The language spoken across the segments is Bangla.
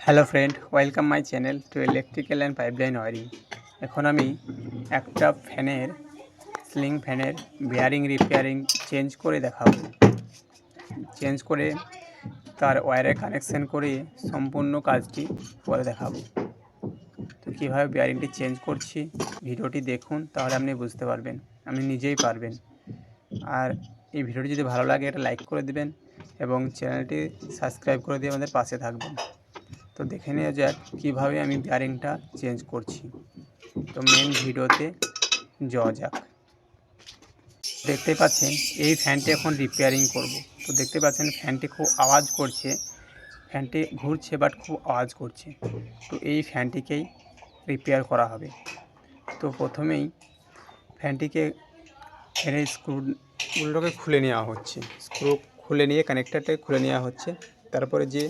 Hello friend, welcome my channel to electrical and pipeline wiring. এখন আমি একটা ফ্যানের সিলিং ফ্যানের বেয়ারিং রিপেয়ারিং চেঞ্জ করে দেখাবো। চেঞ্জ করে তার ওয়্যারে কানেকশান করে সম্পূর্ণ কাজটি করে দেখাবো। তো কীভাবে বেয়ারিংটি চেঞ্জ করছি ভিডিওটি দেখুন, তাহলে আপনি বুঝতে পারবেন, আপনি নিজেই পারবেন। আর এই ভিডিওটি যদি ভালো লাগে এটা লাইক করে দেবেন এবং চ্যানেলটি সাবস্ক্রাইব করে দিয়ে আমাদের পাশে থাকবেন। তো দেখে নেওয়া যাক কীভাবে আমি বেয়ারিংটা চেঞ্জ করছি। তো মেন ভিডিওতে যাওয়া যাক। দেখতে পাচ্ছেন এই ফ্যানটি এখন রিপেয়ারিং করব। তো দেখতে পাচ্ছেন ফ্যানটি খুব আওয়াজ করছে, ফ্যানটি ঘুরছে বাট খুব আওয়াজ করছে। তো এই ফ্যানটিকেই রিপেয়ার করা হবে। তো প্রথমেই ফ্যানটিকে ফ্যানের স্ক্রুগুলোকে খুলে নেওয়া হচ্ছে, স্ক্রু খুলে নিয়ে কানেক্টারটাকে খুলে নেওয়া হচ্ছে। তারপরে যে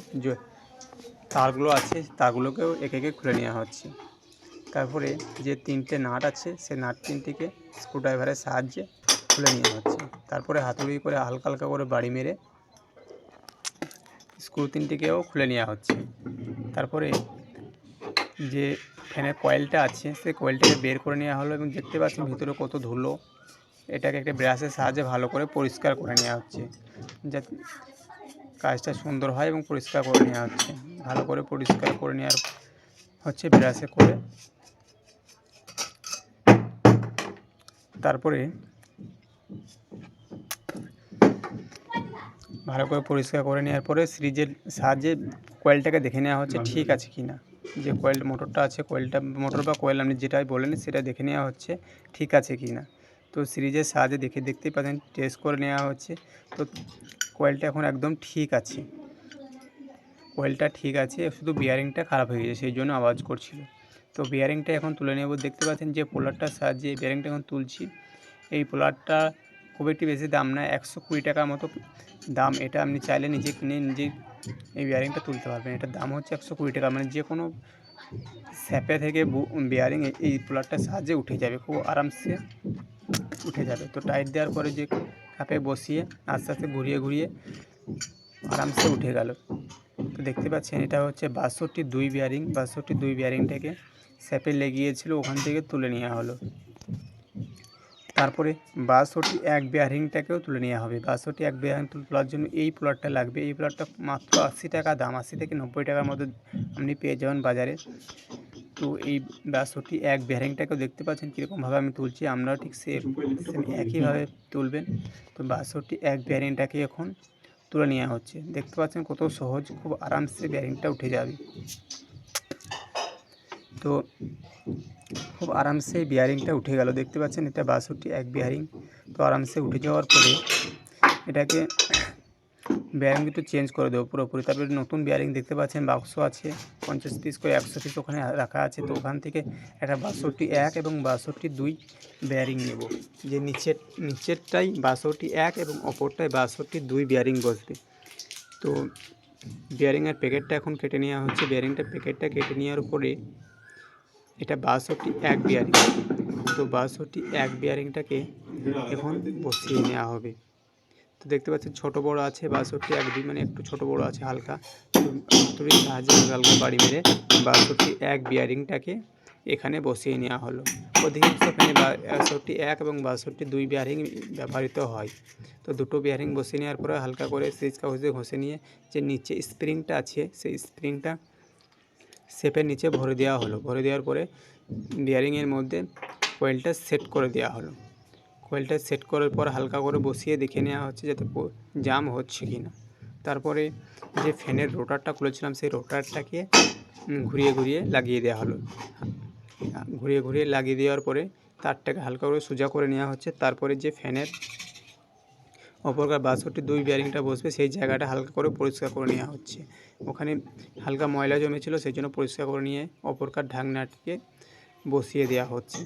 তারগুলো আছে তারগুলোকেও একে একে খুলে নেওয়া হচ্ছে। তারপরে যে তিনটে নাট আছে সেই নাট তিনটিকে স্ক্রুড্রাইভারের সাহায্যে খুলে নেওয়া হচ্ছে। তারপরে হাতুড়ি করে হালকা হালকা করে বাড়ি মেরে স্ক্রু তিনটিকেও খুলে নেওয়া হচ্ছে। তারপরে যে ফ্যানের কয়েলটা আছে সেই কয়েলটাকে বের করে নেওয়া হলো এবং দেখতে পাচ্ছেন ভিতরে কত ধুলো। এটাকে একটা ব্রাশের সাহায্যে ভালো করে পরিষ্কার করে নেওয়া হচ্ছে, যাতে কাজটা সুন্দর হয় এবং পরিষ্কার করে নেওয়া হচ্ছে। ভালো করে পরিষ্কার করে নেওয়ার হচ্ছে ব্রাশে করে। তারপরে ভালো করে পরিষ্কার করে নেওয়ার পরে সিরিজের সাহায্যে কয়েলটাকে দেখে নেওয়া হচ্ছে ঠিক আছে কি না। যে কয়েল মোটরটা আছে, মোটর বা কয়েল আপনি যেটাই বলেন সেটা দেখে নেওয়া হচ্ছে ঠিক আছে কি না। তো সিরিজের সাহায্যে দেখতেই পাচ্ছেন টেস্ট করে নেওয়া হচ্ছে। তো কয়েলটা এখন একদম ঠিক আছে, কয়েলটা ঠিক আছে, শুধু বিয়ারিংটা খারাপ হয়ে গেছে, সেই জন্য আওয়াজ করছিল। তো বিয়ারিংটা এখন তুলে নেব। দেখতে পাচ্ছেন যে পোলারটার সাহায্যে বিয়ারিংটা এখন তুলছি। এই পোলারটা খুব একটি বেশি দাম না, 120 টাকার মতো দাম। এটা আপনি চাইলে নিজে কিনে নিজেই এই বিয়ারিংটা তুলতে পারবেন। এটার দাম হচ্ছে 120 টাকা। মানে যে কোনো স্যাপে থেকে বিয়ারিং এই পোলারটার সাহায্যে উঠে যাবে, খুব আরামসে উঠে যাবে। তো টাইট দেওয়ার পরে যে কাপে বসিয়ে আস্তে আস্তে ঘুরিয়ে ঘুরিয়ে আরামসে উঠে গেল। তো দেখতে পাচ্ছেন এটা হচ্ছে 62 বিয়ারিং। 62 বিয়ারিংটাকে স্যাপে লেগিয়েছিল, ওখান থেকে তুলে নেওয়া হলো। তারপরে 62 বিয়ারিংটাকেও তুলে নেওয়া হবে। 62 বিয়ারিং তোলার জন্য এই পোলারটা লাগবে। এই পোলারটা মাত্র 80 টাকা দাম, 80 থেকে 90 টাকার মধ্যে আপনি পেয়ে যাবেন বাজারে। তো এই 62 বিয়ারিংটাকেও দেখতে পাচ্ছেন কীরকমভাবে আমি তুলছি, আপনারাও ঠিক সেম একইভাবে তুলবেন। তো 62 বিয়ারিংটাকে এখন তুলে নেওয়া হচ্ছে। দেখতে পাচ্ছেন কত সহজ, খুব আরামসে বিয়ারিংটা উঠে যাবে। তো খুব আরামসে বিয়ারিংটা উঠে গেল। দেখতে পাচ্ছেন এটা 62 বিয়ারিং। তো আরামসে উঠে যাওয়ার পরে এটাকে বিয়ারিং একটু চেঞ্জ করে দেবো পুরোপুরি। তারপরে নতুন বিয়ারিং দেখতে পাচ্ছেন বাক্স আছে 50 পিস করে 100 পিস ওখানে রাখা আছে। তো ওখান থেকে একটা 62 এবং 62 বিয়ারিং নেব। যে নিচেরটাই 62 এবং অপরটায় 62 বিয়ারিং বসবে। তো বিয়ারিংয়ের প্যাকেটটা এখন কেটে নেওয়া হচ্ছে। বিয়ারিংটার প্যাকেটটা কেটে নেওয়ার পরে এটা 62 বিয়ারিং। তো 62 বিয়ারিংটাকে এখন বসিয়ে নেওয়া হবে। তো দেখতে পাচ্ছেন ছোটো বড়ো আছে 62 মানে একটু ছোটো বড়ো আছে হালকা। তো হাতুড়ির সাহায্যে হালকা বাড়ি মেরে 62 বিয়ারিংটাকে এখানে বসিয়ে নেওয়া হলো। অধিকাংশ ফ্যানে 62 এবং 62 বিয়ারিং ব্যবহৃত হয়। তো দুটো বিয়ারিং বসিয়ে নেওয়ার পরে হালকা করে সুইচ কাগজে ঘষে নিয়ে যে নিচে স্প্রিংটা আছে সেই স্প্রিংটা শেপের নিচে ভরে দেওয়া হলো। ভরে দেওয়ার পরে বিয়ারিংয়ের মধ্যে কয়েলটা সেট করে দেওয়া হলো। কয়েলটা সেট করার পর হালকা করে বসিয়ে দেখে নেওয়া হচ্ছে যাতে জাম হচ্ছে কি না। তারপরে যে ফ্যানের রোটারটা খুলেছিলাম সেই রোটারটাকে ঘুরিয়ে ঘুরিয়ে লাগিয়ে দেওয়া হলো। ঘুরিয়ে ঘুরিয়ে লাগিয়ে দেওয়ার পরে তারটাকে হালকা করে সোজা করে নেওয়া হচ্ছে। তারপরে যে ফ্যানের অপরকার 62 বিয়ারিংটা বসবে সেই জায়গাটা হালকা করে পরিষ্কার করে নেওয়া হচ্ছে। ওখানে হালকা ময়লা জমেছিল, সেই জন্য পরিষ্কার করে নিয়ে অপরকার ঢাকনাটিকে বসিয়ে দেওয়া হচ্ছে।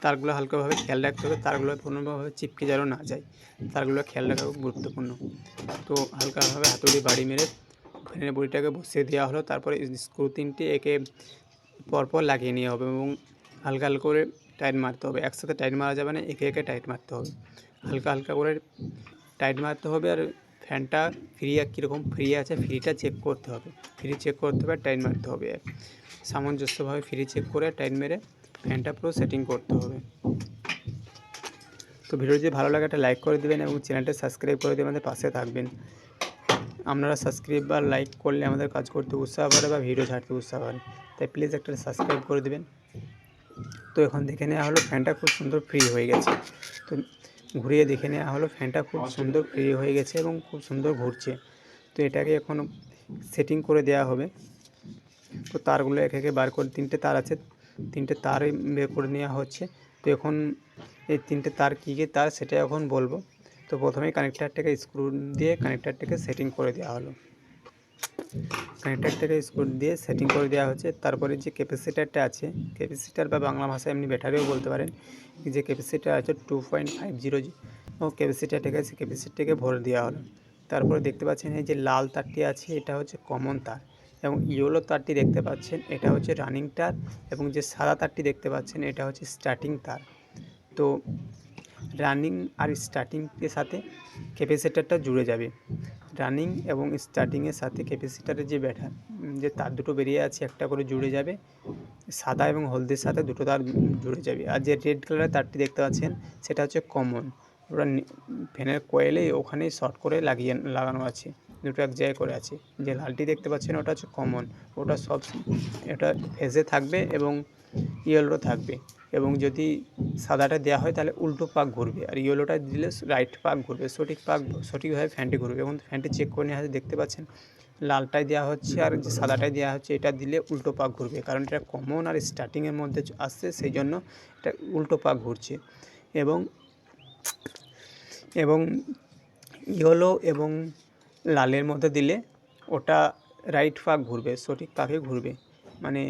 তারগুলো হালকাভাবে খেয়াল রাখতে হবে, তারগুলো কোনোভাবে চিপকে যেন না যায়, তারগুলো খেয়াল রাখা খুব গুরুত্বপূর্ণ। তো হালকাভাবে হাতুড়ি বাড়ি মেরে ফ্যানের বডিটাকে বসিয়ে দেওয়া হলো। তারপরে স্ক্রু তিনটে একে পরপর লাগিয়ে নেওয়া হবে এবং হালকা হালকা করে টাইট মারতে হবে। একসাথে টাইট মারা যাবে না, একে একে টাইট মারতে হবে। হালকা হালকা করে টাইট মারতে হবে। আর ফ্যানটা কীরকম ফ্রি আছে, ফ্রিটা চেক করতে হবে, ফ্রি চেক করতে হবে, টাইট মারতে হবে। সামঞ্জস্যভাবে ফ্রি চেক করে টাইট মেরে ফ্যানটা পুরো সেটিং করতে হবে। তো ভিডিও যদি ভালো লাগে একটা লাইক করে দেবেন এবং চ্যানেলটা সাবস্ক্রাইব করে দিয়ে আমাদের পাশে থাকবেন। আপনারা সাবস্ক্রাইব বা লাইক করলে আমাদের কাজ করতে উৎসাহ বাড়ে বা ভিডিও ছাড়তে উৎসাহ বাড়ে, তাই প্লিজ একটা সাবস্ক্রাইব করে দেবেন। তো এখন দেখে নেওয়া হলো ফ্যানটা খুব সুন্দর ফ্রি হয়ে গেছে। তো ঘুরিয়ে দেখে নেওয়া হলো ফ্যানটা খুব সুন্দর ফ্রি হয়ে গেছে এবং খুব সুন্দর ঘুরছে। তো এটাকে এখন সেটিং করে দেওয়া হবে। তো তারগুলো একে একে বার করে, 3টে তার আছে, 3টে তার বের করে নেওয়া হচ্ছে। তো এখন এই 3টে তার কী কী তার সেটা এখন বলবো। তো প্রথমেই কানেক্টারটাকে স্ক্রু দিয়ে কানেক্টারটাকে সেটিং করে দেওয়া হলো। কানেক্টারটাকে স্ক্রু দিয়ে সেটিং করে দেওয়া হচ্ছে। তারপরে যে ক্যাপাসিটারটা আছে, ক্যাপাসিটার বা বাংলা ভাষায় এমনি ব্যাটারিও বলতে পারেন, যে ক্যাপাসিটার আছে 2.50 ও ক্যাপাসিটারটাকে ভরে দেওয়া হলো। তারপরে দেখতে পাচ্ছেন এই যে লাল তারটি আছে এটা হচ্ছে কমন তার, এবং ইয়েলো তারটি দেখতে পাচ্ছেন এটা হচ্ছে রানিং তার, এবং যে সাদা তারটি দেখতে পাচ্ছেন এটা হচ্ছে স্টার্টিং তার। তো রানিং আর স্টার্টিংয়ের সাথে ক্যাপাসিটারটা জুড়ে যাবে। রানিং এবং স্টার্টিংয়ের সাথে ক্যাপাসিটারের যে তার দুটো বেরিয়ে আছে একটা করে জুড়ে যাবে, সাদা এবং হলদের সাথে দুটো তার জুড়ে যাবে। আর যে রেড কালারের তারটি দেখতে পাচ্ছেন সেটা হচ্ছে কমন, ওটা ফ্যানের কয়েলেই ওখানেই শর্ট করে লাগানো আছে, দুটো এক জায়গায় করে আছে। যে লালটি দেখতে পাচ্ছেন ওটা হচ্ছে কমন, ওটা এটা ফেজে থাকবে এবং ইয়েলো থাকবে, এবং যদি সাদাটা দেওয়া হয় তাহলে উল্টো পাক ঘুরবে, আর ইয়েলোটা দিলে রাইট পাক ঘুরবে, সঠিকভাবে ফ্যানটি ঘুরবে। এবং ফ্যানটি চেক করে নেওয়া হচ্ছে, দেখতে পাচ্ছেন লালটাই দেওয়া হচ্ছে আর যে সাদাটাই দেওয়া হচ্ছে, এটা দিলে উল্টো পাক ঘুরবে, কারণ এটা কমন আর স্টার্টিংয়ের মধ্যে আসছে, সেই জন্য এটা উল্টো পাক ঘুরছে। এবং ইয়েলো এবং লালের মধ্যে দিলে ওটা রাইট পাক ঘুরবে, সঠিক পাকে ঘুরবে। মানে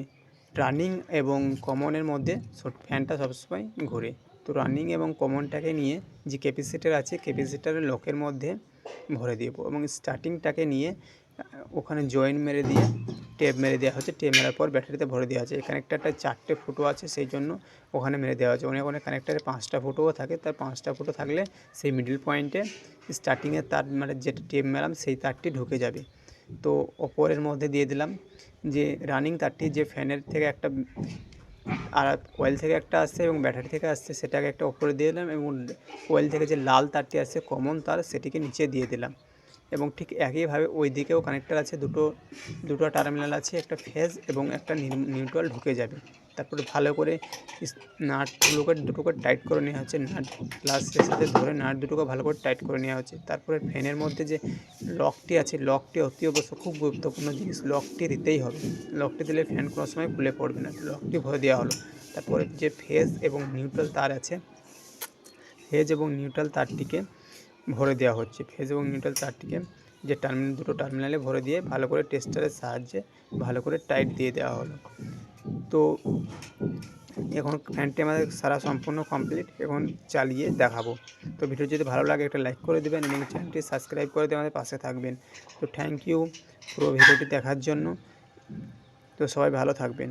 রানিং এবং কমনের মধ্যে ফ্যানটা সবসময় ঘুরে। তো রানিং এবং কমনটাকে নিয়ে যে ক্যাপাসিটার আছে ক্যাপাসিটারের লকের মধ্যে ভরে দেব, এবং স্টার্টিংটাকে নিয়ে ওখানে জয়েন্ট মেরে দিয়ে টেপ মেরে দেওয়া হচ্ছে। টেপ মেরার পর ব্যাটারিতে ভরে দেওয়া আছে। এখানে একটা 4টে ফুটো আছে, সেই জন্য ওখানে মেরে দেওয়া হচ্ছে। অনেক কানেক্টারে 5টা ফুটোও থাকে, তার 5টা ফুটো থাকলে সেই মিডল পয়েন্টে স্টার্টিংয়ের তার মানে যেটা টেপ মেরাম সেই তারটি ঢুকে যাবে। তো ওপরের মধ্যে দিয়ে দিলাম যে রানিং তারটি, যে ফ্যানের থেকে একটা আর কয়েল থেকে একটা আসছে এবং ব্যাটারি থেকে আসছে, সেটাকে একটা ওপরে দিয়ে দিলাম, এবং কয়েল থেকে যে লাল তারটি আছে কমন তার, সেটিকে নিচে দিয়ে দিলাম। এবং ঠিক একইভাবে ওই দিকেও কানেক্টার আছে, দুটো টার্মিনাল আছে, একটা ফেজ এবং একটা নিউট্রাল ঢুকে যাবে। তারপরে ভালো করে দুটোকে টাইট করে নেওয়া হচ্ছে, নাট গ্লাসের সাথে ধরে নাট দুটোকে ভালো করে টাইট করে নেওয়া হচ্ছে। তারপরে ফ্যানের মধ্যে যে লকটি আছে, লকটি অতি অবশ্য খুব গুরুত্বপূর্ণ জিনিস, লকটি দিতেই হবে। লকটি দিলে ফ্যান কোনো সময় খুলে পড়বে না, লকটি ভরে দেওয়া হলো। তারপরে যে ফেজ এবং নিউট্রাল তার আছে, ফেজ এবং নিউট্রাল তারটিকে ভরে দেওয়া হচ্ছে। ফেজ এবং নিউট্রাল তারটিকে যে দুটো টার্মিনালে ভরে দিয়ে ভালো করে টেস্টারের সাহায্যে ভালো করে টাইট দিয়ে দেওয়া হলো। তো এখন ফ্যানটি আমাদের সারা সম্পূর্ণ কমপ্লিট, এখন চালিয়ে দেখাবো। তো ভিডিও যদি ভালো লাগে একটা লাইক করে দেবেন এবং চ্যানেলটি সাবস্ক্রাইব করে দিয়ে আমাদের পাশে থাকবেন। তো থ্যাংক ইউ পুরো ভিডিওটি দেখার জন্য। তো সবাই ভালো থাকবেন।